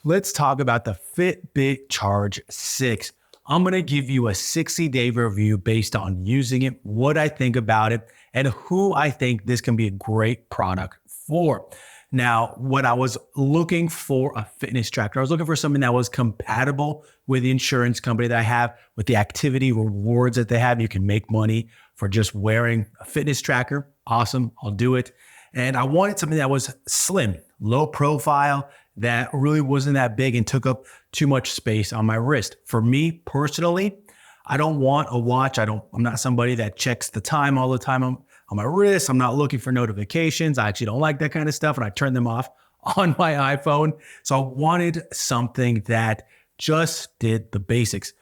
Let's talk about the FitBit Charge 6. I'm going to give you a 60-day review based on using it, what I think about it, and who I think this can be a great product for. Now, when I was looking for a fitness tracker, I was looking for something that was compatible with the insurance company that I have, with the activity rewards that they have. You can make money for just wearing a fitness tracker. Awesome, I'll do it. And I wanted something that was slim, low profile, that really wasn't that big and took up too much space on my wrist. For me personally, I don't want a watch. I'm not somebody that checks the time all the time on my wrist. I'm not looking for notifications. I actually don't like that kind of stuff, and I turn them off on my iPhone. So I wanted something that just did the basics,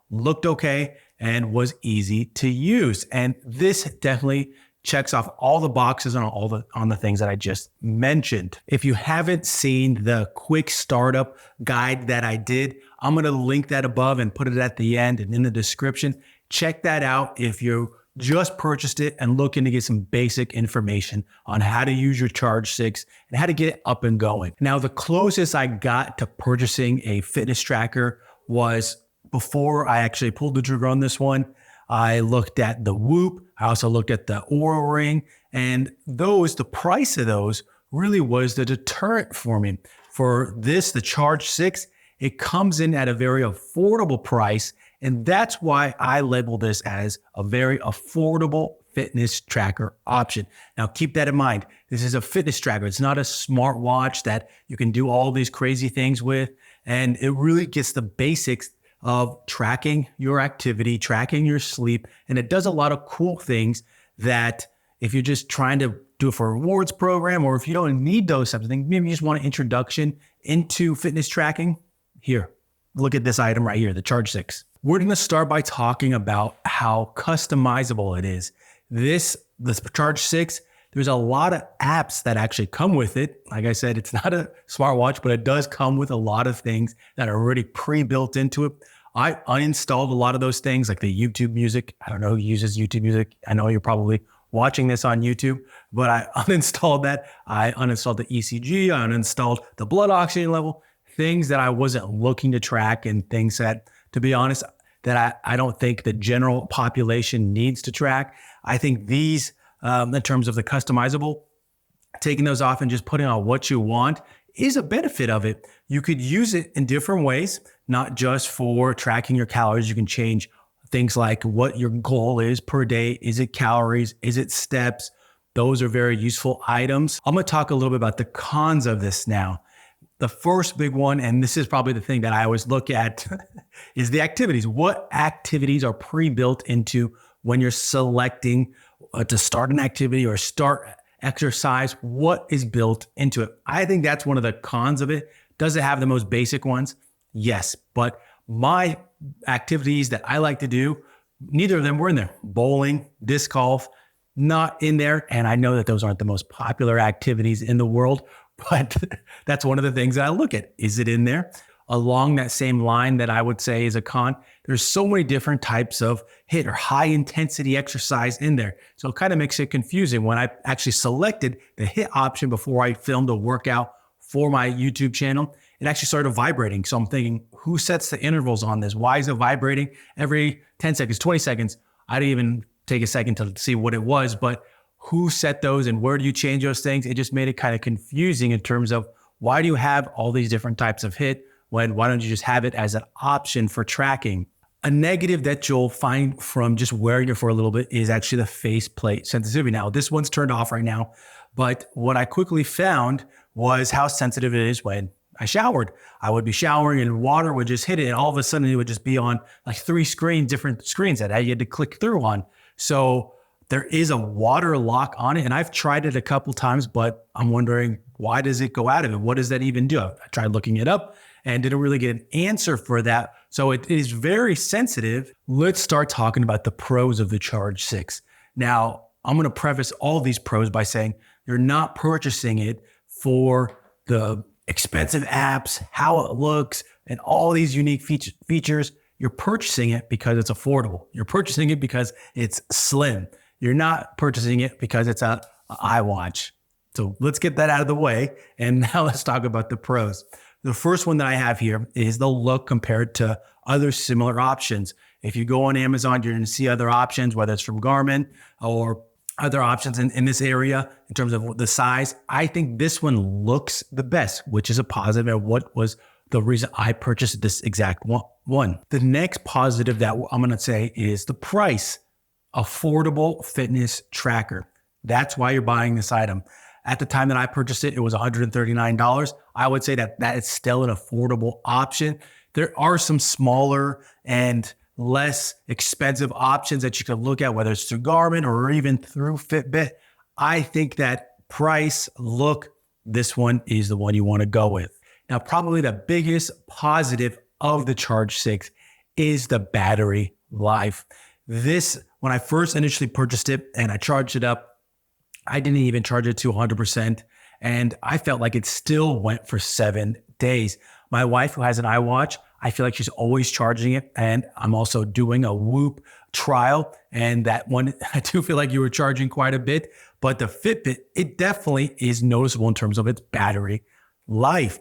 looked okay, and was easy to use. And this definitely checks off all the boxes on the things that I just mentioned. If you haven't seen the quick startup guide that I did, I'm going to link that above and put it at the end and in the description. Check that out if you just purchased it and looking to get some basic information on how to use your Charge 6 and how to get it up and going. Now, the closest I got to purchasing a fitness tracker was before I actually pulled the trigger on this one. I looked at the Whoop. I also looked at the Oura Ring, and the price of those really was the deterrent for me. For this, the Charge 6, it comes in at a very affordable price, and that's why I label this as a very affordable fitness tracker option. Now, keep that in mind. This is a fitness tracker. It's not a smartwatch that you can do all these crazy things with, and it really gets the basics of tracking your activity, tracking your sleep. And it does a lot of cool things that if you're just trying to do it for a rewards program, or if you don't need those types of things, maybe you just want an introduction into fitness tracking. Here, look at this item right here, the Charge 6. We're going to start by talking about how customizable it is. This Charge 6, there's a lot of apps that actually come with it. Like I said, it's not a smartwatch, but it does come with a lot of things that are already pre-built into it. I uninstalled a lot of those things, like the YouTube Music. I don't know who uses YouTube Music. I know you're probably watching this on YouTube, but I uninstalled that. I uninstalled the ECG. I uninstalled the blood oxygen level, things that I wasn't looking to track, and things that, to be honest, that I don't think the general population needs to track. I think these, in terms of the customizable, taking those off and just putting on what you want is a benefit of it. You could use it in different ways, not just for tracking your calories. You can change things like what your goal is per day. Is it calories? Is it steps? Those are very useful items. I'm going to talk a little bit about the cons of this now. The first big one, and this is probably the thing that I always look at, is the activities. What activities are pre-built into when you're selecting to start an activity or start exercise? What is built into it? I think that's one of the cons of it. Does it have the most basic ones? Yes, but my activities that I like to do, neither of them were in there. Bowling, disc golf, not in there. And I know that those aren't the most popular activities in the world, but that's one of the things that I look at. Is it in there? Along that same line that I would say is a con, there's so many different types of HIIT or high intensity exercise in there. So it kind of makes it confusing. When I actually selected the HIIT option before I filmed a workout for my YouTube channel, it actually started vibrating. So I'm thinking, who sets the intervals on this? Why is it vibrating every 10 seconds, 20 seconds? I didn't even take a second to see what it was, but who set those and where do you change those things? It just made it kind of confusing in terms of why do you have all these different types of HIIT when why don't you just have it as an option for tracking? A negative that you'll find from just wearing it for a little bit is actually the faceplate sensitivity. Now, this one's turned off right now, but what I quickly found was how sensitive it is when I showered. I would be showering and water would just hit it, and all of a sudden it would just be on like 3 different screens that you had to click through on. So there is a water lock on it, and I've tried it a couple times, but I'm wondering, why does it go out of it? What does that even do? I tried looking it up and didn't really get an answer for that. So it is very sensitive. Let's start talking about the pros of the Charge 6. Now, I'm going to preface all these pros by saying you're not purchasing it for the expensive apps, how it looks, and all these unique features. You're purchasing it because it's affordable. You're purchasing it because it's slim. You're not purchasing it because it's an iWatch. So let's get that out of the way. And now let's talk about the pros. The first one that I have here is the look compared to other similar options. If you go on Amazon, you're going to see other options, whether it's from Garmin or other options in this area in terms of the size. I think this one looks the best, which is a positive, and what was the reason I purchased this exact one. The next positive that I'm going to say is the price. Affordable fitness tracker. That's why you're buying this item. At the time that I purchased it, it was $139. I would say that is still an affordable option. There are some smaller and less expensive options that you can look at, whether it's through Garmin or even through Fitbit. I think that price, look, this one is the one you want to go with. Now, probably the biggest positive of the Charge 6 is the battery life. This, when I first initially purchased it and I charged it up, I didn't even charge it to 100%. And I felt like it still went for 7 days. My wife, who has an iWatch, I feel like she's always charging it. And I'm also doing a Whoop trial. And that one, I do feel like you were charging quite a bit. But the Fitbit, it definitely is noticeable in terms of its battery life.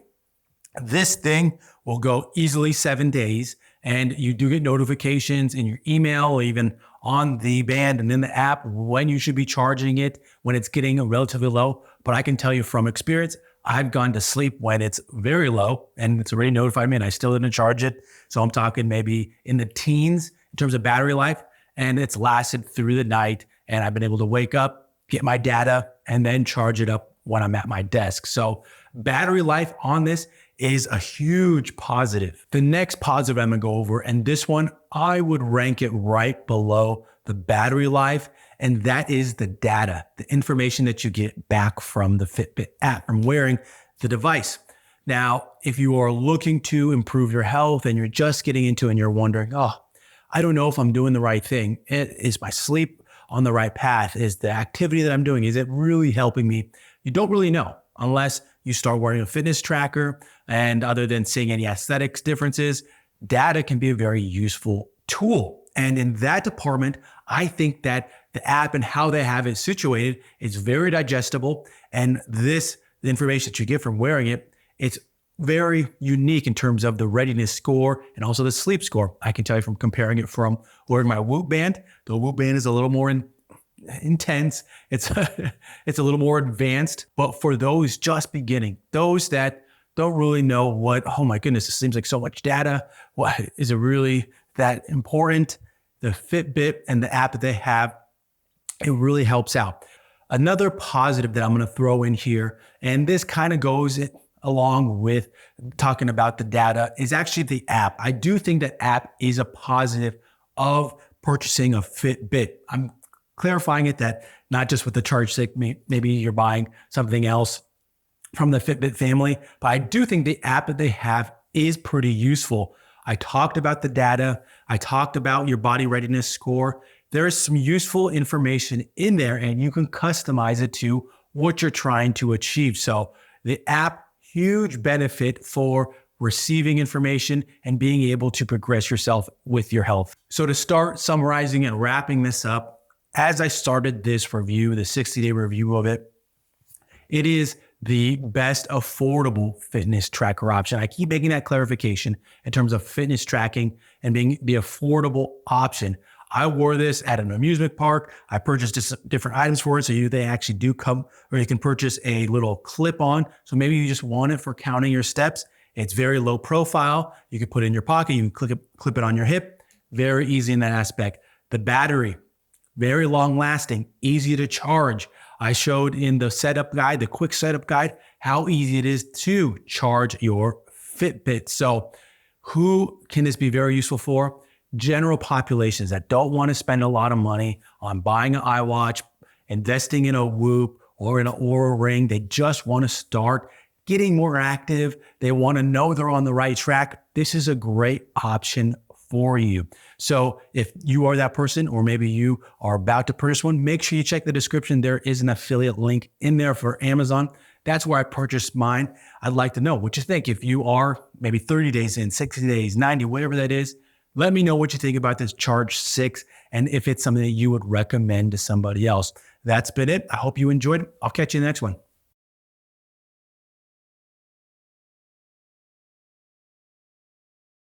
This thing will go easily 7 days. And you do get notifications in your email or even on the band and in the app when you should be charging it, when it's getting relatively low. But I can tell you from experience, I've gone to sleep when it's very low and it's already notified me and I still didn't charge it. So I'm talking maybe in the teens in terms of battery life, and it's lasted through the night. And I've been able to wake up, get my data, and then charge it up when I'm at my desk. So battery life on this is a huge positive. The next positive I'm gonna go over, and this one, I would rank it right below the battery life, and that is the data, the information that you get back from the Fitbit app, from wearing the device. Now, if you are looking to improve your health and you're just getting into it and you're wondering, oh, I don't know if I'm doing the right thing. Is my sleep on the right path? Is the activity that I'm doing, is it really helping me? You don't really know unless you start wearing a fitness tracker. And other than seeing any aesthetics differences, data can be a very useful tool. And in that department, I think that the app and how they have it situated is very digestible. And the information that you get from wearing it, it's very unique in terms of the readiness score and also the sleep score. I can tell you from comparing it from wearing my Whoop band. The Whoop band is a little more intense. It's it's a little more advanced, but for those just beginning, those that don't really know what, oh my goodness, it seems like so much data. What is it really that important? The Fitbit and the app that they have, it really helps out. Another positive that I'm going to throw in here, and this kind of goes along with talking about the data, is actually the app. I do think that app is a positive of purchasing a Fitbit. I'm clarifying it that not just with the Charge 6, maybe you're buying something else from the Fitbit family, but I do think the app that they have is pretty useful. I talked about the data. I talked about your body readiness score. There is some useful information in there and you can customize it to what you're trying to achieve. So the app, huge benefit for receiving information and being able to progress yourself with your health. So to start summarizing and wrapping this up, as I started this review, the 60-day review of it, it is the best affordable fitness tracker option. I keep making that clarification in terms of fitness tracking and being the affordable option. I wore this at an amusement park. I purchased just different items for it. So they actually do come, or you can purchase a little clip on. So maybe you just want it for counting your steps. It's very low profile. You can put it in your pocket. You can clip it on your hip. Very easy in that aspect. The battery, very long lasting, easy to charge. I showed in the setup guide, the quick setup guide, how easy it is to charge your Fitbit. So who can this be very useful for? General populations that don't want to spend a lot of money on buying an iWatch, investing in a Whoop or in an Oura Ring. They just want to start getting more active. They want to know they're on the right track. This is a great option for you. So if you are that person, or maybe you are about to purchase one, make sure you check the description. There is an affiliate link in there for Amazon. That's where I purchased mine. I'd like to know what you think. If you are maybe 30 days in, 60 days, 90, whatever that is, let me know what you think about this Charge 6 and if it's something that you would recommend to somebody else. That's been it. I hope you enjoyed it. I'll catch you in the next one.